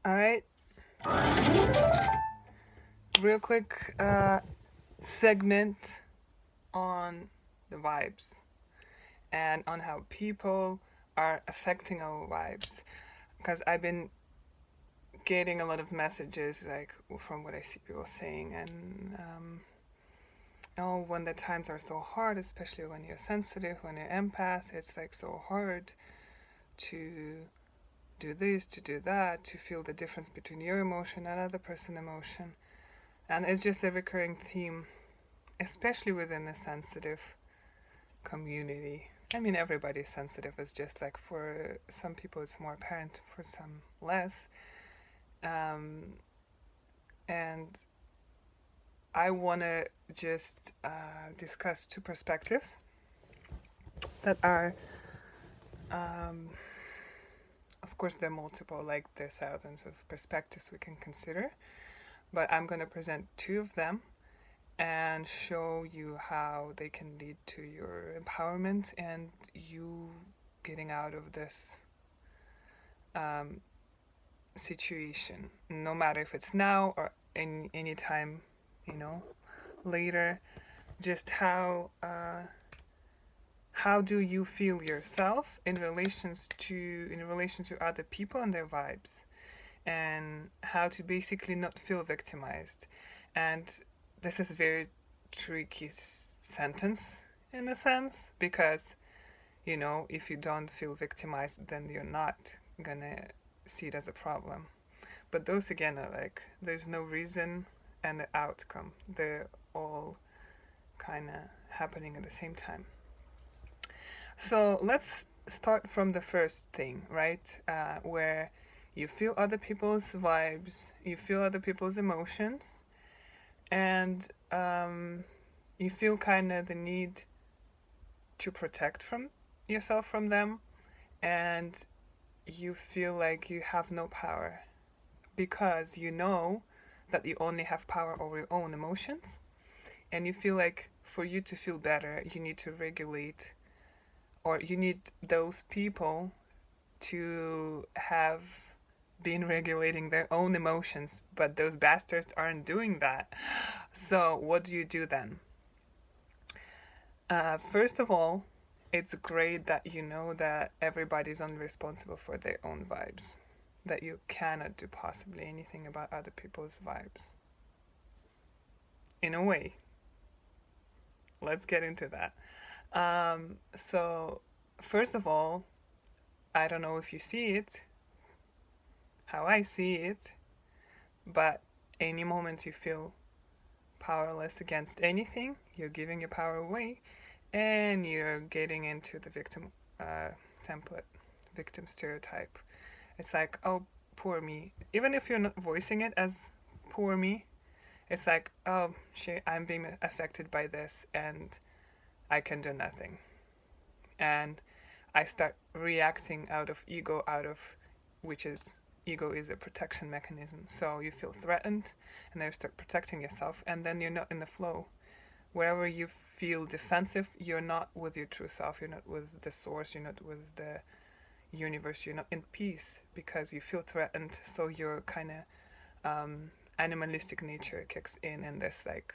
All right, real quick segment on the vibes and on how people are affecting our vibes. Because I've been getting a lot of messages, like from what I see people saying, and oh, when the times are so hard, especially when you're sensitive, when you're empath, it's like so hard to do this, to do that, to feel the difference between your emotion and other person's emotion. And it's just a recurring theme, especially within the sensitive community. I mean, everybody's sensitive. It's just like for some people it's more apparent, for some less. And I want to just discuss two perspectives that are, of course, there are multiple, like there's thousands of perspectives we can consider, but I'm going to present two of them and show you how they can lead to your empowerment and you getting out of this situation, no matter if it's now or any time, later. Just how do you feel yourself in relation to other people and their vibes, and how to basically not feel victimized. And this is a very tricky sentence in a sense, because if you don't feel victimized, then you're not gonna see it as a problem. But those again are like, there's no reason and the outcome, they're all kind of happening at the same time. So let's start from the first thing, right? Where you feel other people's vibes, you feel other people's emotions, and you feel kind of the need to protect from yourself from them, and you feel like you have no power because you know that you only have power over your own emotions, and you feel like for you to feel better, you need to regulate, or you need those people to have been regulating their own emotions, but those bastards aren't doing that. So, what do you do then? First of all, it's great that you know that everybody's responsible for their own vibes, that you cannot do possibly anything about other people's vibes. In a way, let's get into that. So, first of all, I don't know if you see it, how I see it, but any moment you feel powerless against anything, you're giving your power away, and you're getting into the victim template, victim stereotype. It's like, oh, poor me. Even if you're not voicing it as poor me, it's like, oh, shit, I'm being affected by this, and I can do nothing. And I start reacting out of ego, which is ego is a protection mechanism. So you feel threatened, and then you start protecting yourself, and then you're not in the flow. Wherever you feel defensive, you're not with your true self. You're not with the source. You're not with the universe. You're not in peace because you feel threatened. So your kind of animalistic nature kicks in, and this like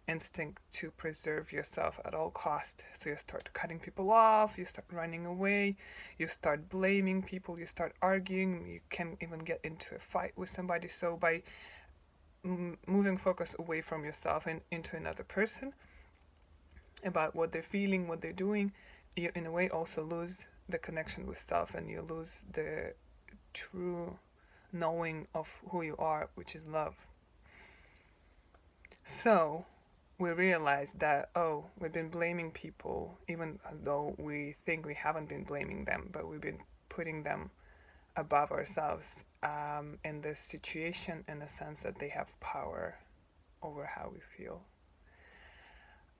instinct to preserve yourself at all cost. So you start cutting people off, you start running away, you start blaming people, you start arguing, you can even get into a fight with somebody. So by moving focus away from yourself and into another person about what they're feeling, what they're doing, you in a way also lose the connection with self, and you lose the true knowing of who you are, which is love. So we realize that, oh, we've been blaming people, even though we think we haven't been blaming them, but we've been putting them above ourselves in this situation, in the sense that they have power over how we feel.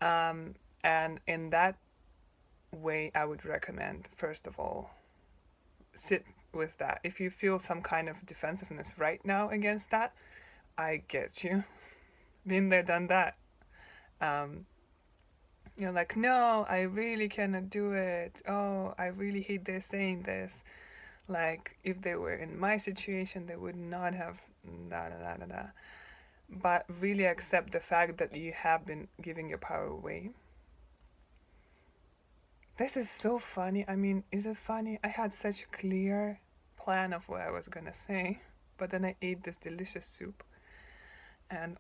And in that way, I would recommend, first of all, sit with that. If you feel some kind of defensiveness right now against that, I get you. Been there, done that. You're like, no, I really cannot do it. Oh, I really hate they're saying this. Like if they were in my situation, they would not have da da da da da. But really accept the fact that you have been giving your power away. This is so funny. I mean, is it funny? I had such a clear plan of what I was gonna say, but then I ate this delicious soup, and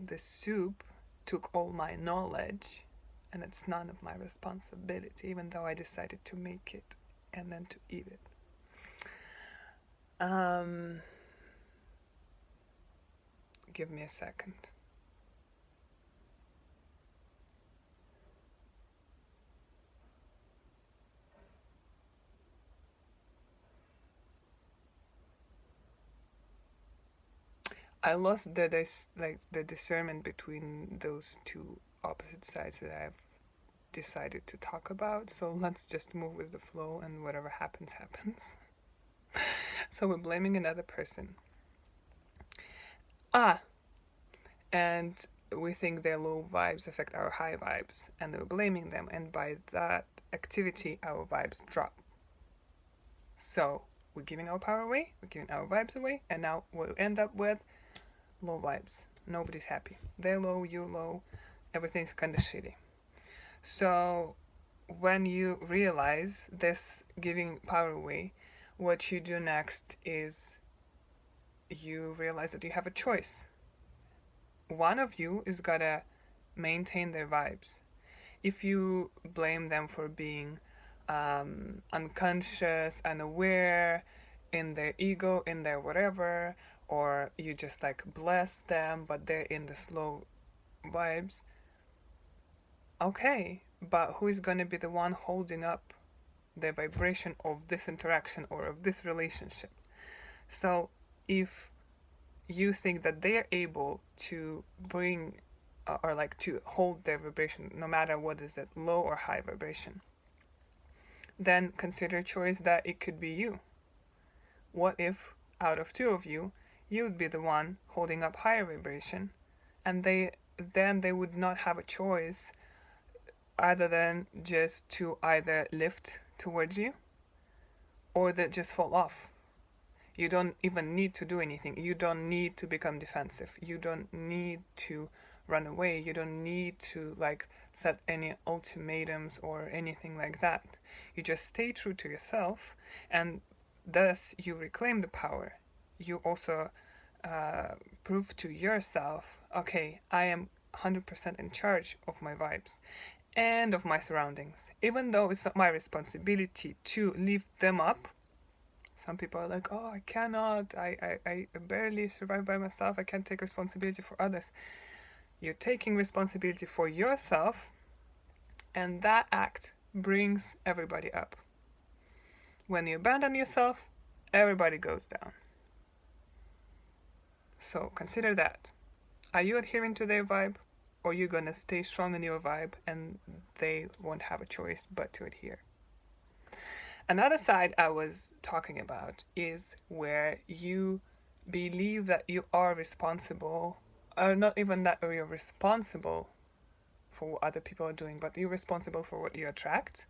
this soup took all my knowledge, and it's none of my responsibility, even though I decided to make it and then to eat it. Give me a second. I lost the discernment between those two opposite sides that I've decided to talk about. So let's just move with the flow, and whatever happens, happens. So we're blaming another person. And we think their low vibes affect our high vibes, and we're blaming them, and by that activity, our vibes drop. So we're giving our power away, we're giving our vibes away, and now we'll end up with low vibes. Nobody's happy. They're low, you low, everything's kind of shitty. So when you realize this giving power away, what you do next is you realize that you have a choice. One of you is gotta maintain their vibes. If you blame them for being unconscious, unaware, in their ego, in their whatever, or you just like bless them, but they're in the slow vibes, okay, but who is going to be the one holding up the vibration of this interaction or of this relationship? So if you think that they are able to bring or like to hold their vibration no matter what is it, low or high vibration, then consider a choice that it could be you. What if out of two of you, you would be the one holding up higher vibration, and they would not have a choice other than just to either lift towards you or that just fall off. You don't even need to do anything. You don't need to become defensive. You don't need to run away. You don't need to like set any ultimatums or anything like that. You just stay true to yourself, and thus you reclaim the power. You also prove to yourself, okay, I am 100% in charge of my vibes and of my surroundings. Even though it's not my responsibility to lift them up. Some people are like, oh, I cannot, I barely survive by myself, I can't take responsibility for others. You're taking responsibility for yourself, and that act brings everybody up. When you abandon yourself, everybody goes down. So consider that. Are you adhering to their vibe, or are you gonna stay strong in your vibe and they won't have a choice but to adhere? Another side I was talking about is where you believe that you are responsible, or not even that you're responsible for what other people are doing, but you're responsible for what you attract.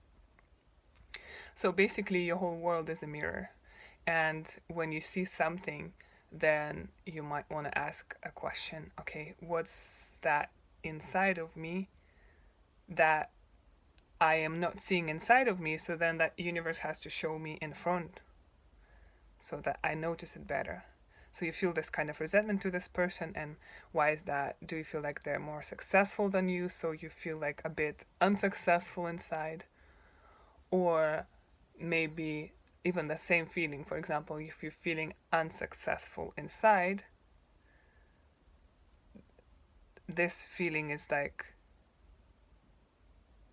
So basically, your whole world is a mirror. And when you see something, then you might want to ask a question, okay, what's that inside of me that I am not seeing inside of me? So then that universe has to show me in front so that I notice it better. So you feel this kind of resentment to this person, and why is that? Do you feel like they're more successful than you, so you feel like a bit unsuccessful inside? Or maybe even the same feeling. For example, if you're feeling unsuccessful inside, this feeling is like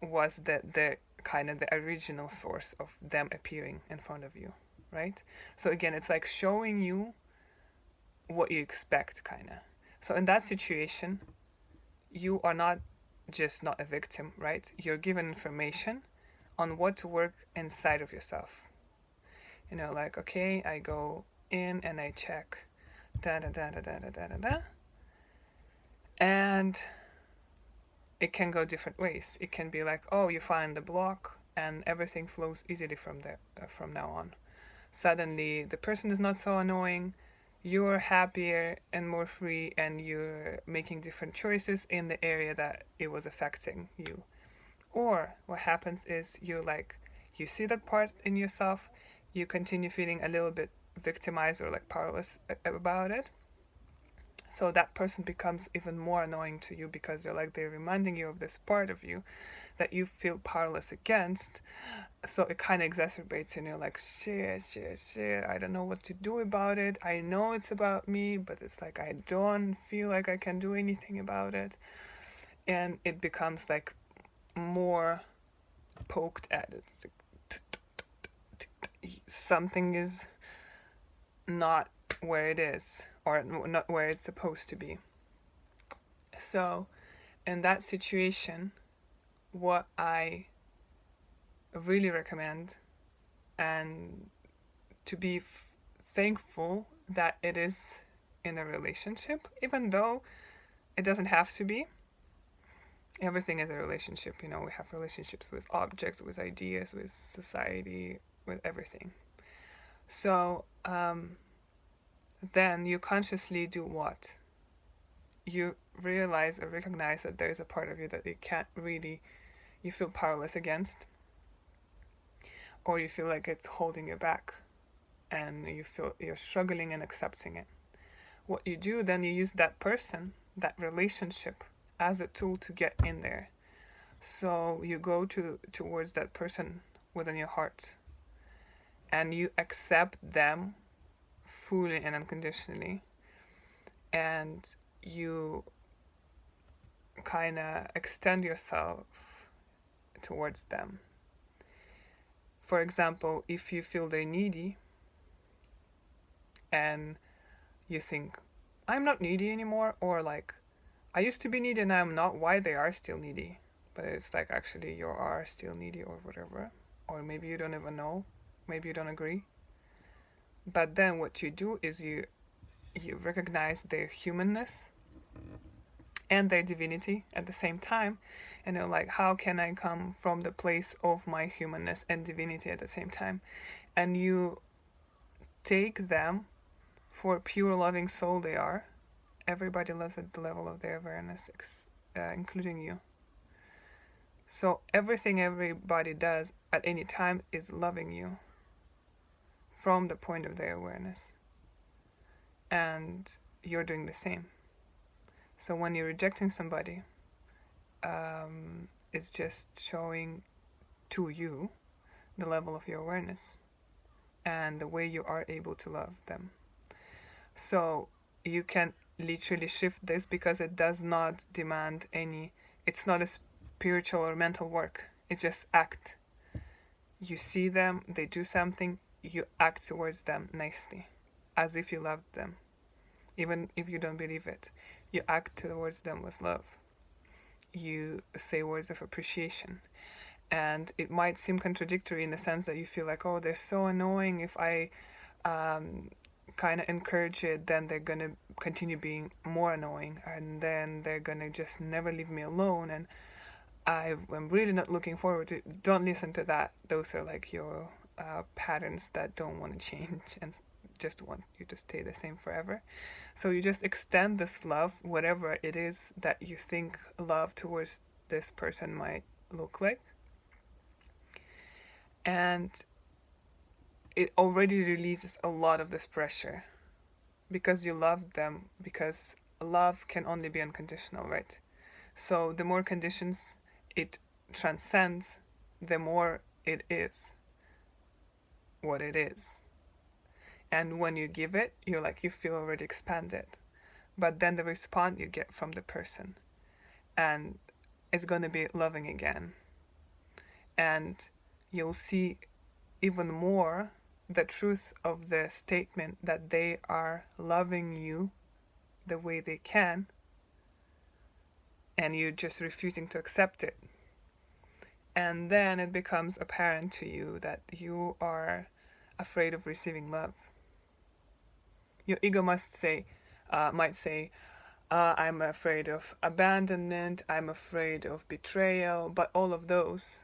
was the kind of the original source of them appearing in front of you, right? So again, it's like showing you what you expect, kind of. So in that situation, you are not just not a victim, right? You're given information on what to work inside of yourself. You know, like, okay, I go in and I check da da da da da da da da, and it can go different ways. It can be like, oh, you find the block and everything flows easily from there from now on. suddenly the person is not so annoying, you're happier and more free, and you're making different choices in the area that it was affecting you. Or what happens is you see that part in yourself, you continue feeling a little bit victimized or like powerless about it. So that person becomes even more annoying to you because they're reminding you of this part of you that you feel powerless against. So it kind of exacerbates, and you're like, shit, I don't know what to do about it. I know it's about me, but it's like I don't feel like I can do anything about it. And it becomes like more poked at. It's like, something is not where it is, or not where it's supposed to be. So in that situation, what I really recommend, and to be thankful that it is in a relationship, even though it doesn't have to be. Everything is a relationship. We have relationships with objects, with ideas, with society, with everything. So then you consciously do what? You realize or recognize that there's a part of you that you feel powerless against, or you feel like it's holding you back, and you feel you're struggling in accepting it. What you do then, you use that person, that relationship, as a tool to get in there. So you go towards that person within your heart, and you accept them fully and unconditionally, and you kind of extend yourself towards them. For example, if you feel they're needy and you think, I'm not needy anymore, or like, I used to be needy and I'm not, why they are still needy? But it's like, actually you are still needy, or whatever. Or maybe you don't even know, maybe you don't agree. But then what you do is you recognize their humanness and their divinity at the same time, and you're like, how can I come from the place of my humanness and divinity at the same time? And you take them for pure loving soul they are. Everybody loves at the level of their awareness, including you. So everything everybody does at any time is loving you from the point of their awareness. And you're doing the same. So when you're rejecting somebody, it's just showing to you the level of your awareness and the way you are able to love them. So you can literally shift this, because it does not demand it's not a spiritual or mental work. It's just act. You see them, they do something, you act towards them nicely, as if you loved them. Even if you don't believe it, you act towards them with love. You say words of appreciation. And it might seem contradictory in the sense that you feel like, oh, they're so annoying. If I kind of encourage it, then they're going to continue being more annoying. And then they're going to just never leave me alone. And I'm really not looking forward to it. Don't listen to that. Those are like your patterns that don't want to change and just want you to stay the same forever. So you just extend this love, whatever it is that you think love towards this person might look like. And it already releases a lot of this pressure, because you love them, because love can only be unconditional, right? So the more conditions it transcends, the more it is what it is. And when you give it, you feel already expanded. But then the response you get from the person, and it's going to be loving again. And you'll see even more the truth of the statement that they are loving you the way they can, and you're just refusing to accept it. And then it becomes apparent to you that you are afraid of receiving love. Your ego might say, I'm afraid of abandonment, I'm afraid of betrayal, but all of those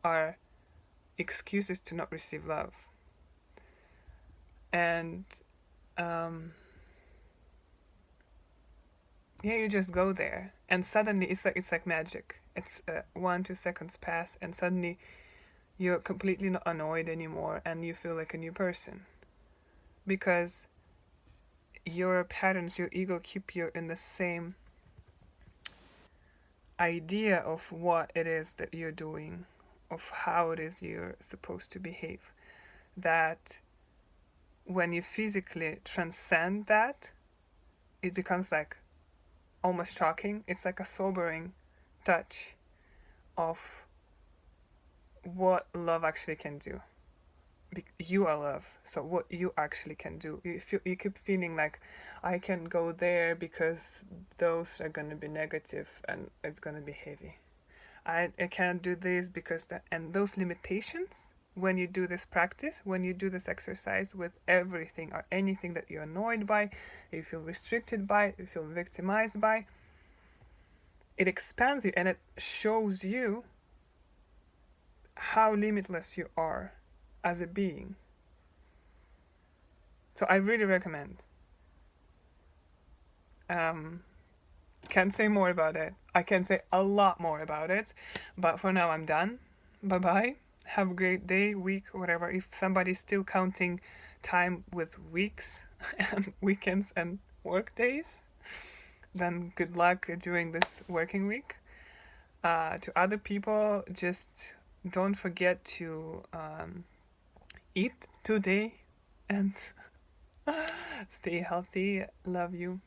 are excuses to not receive love. And yeah, you just go there, and suddenly it's like magic. It's 1-2 seconds pass, and suddenly you're completely not annoyed anymore, and you feel like a new person, because your patterns, your ego, keep you in the same idea of what it is that you're doing, of how it is you're supposed to behave. That when you physically transcend that, it becomes like almost shocking. It's like a sobering touch of what love actually can do. You are love, so what you actually can do. You keep feeling like, I can go there because those are going to be negative and it's going to be heavy. I can't do this because that, and those limitations, when you do this practice, when you do this exercise with everything or anything that you're annoyed by, you feel restricted by, you feel victimized by, it expands you and it shows you how limitless you are as a being. So I really recommend. Can't say more about it. I can say a lot more about it, but for now I'm done. Bye bye. Have a great day, week, whatever. If somebody's still counting time with weeks and weekends and work days, then good luck during this working week. To other people, just don't forget to eat today and stay healthy. Love you.